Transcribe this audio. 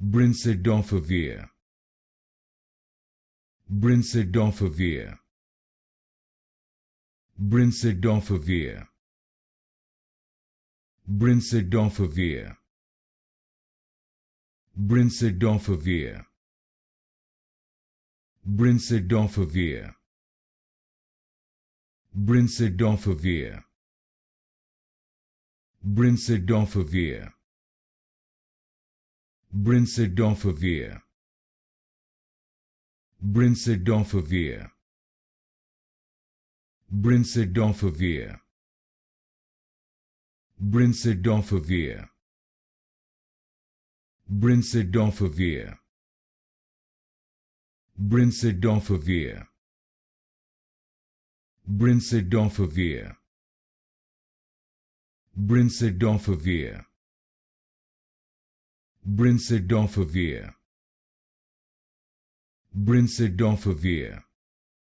Brincidofovir. Brincidofovir. Brincidofovir. Brincidofovir. Brincidofovir. Brincidofovir. Brincidofovir. Brincidofovir. Brincidofovir. Brincidofovir. Brincidofovir. Brincidofovir. Brincidofovir. Brincidofovir. Brincidofovir. Brincidofovir. Brincidofovir. Brincidofovir.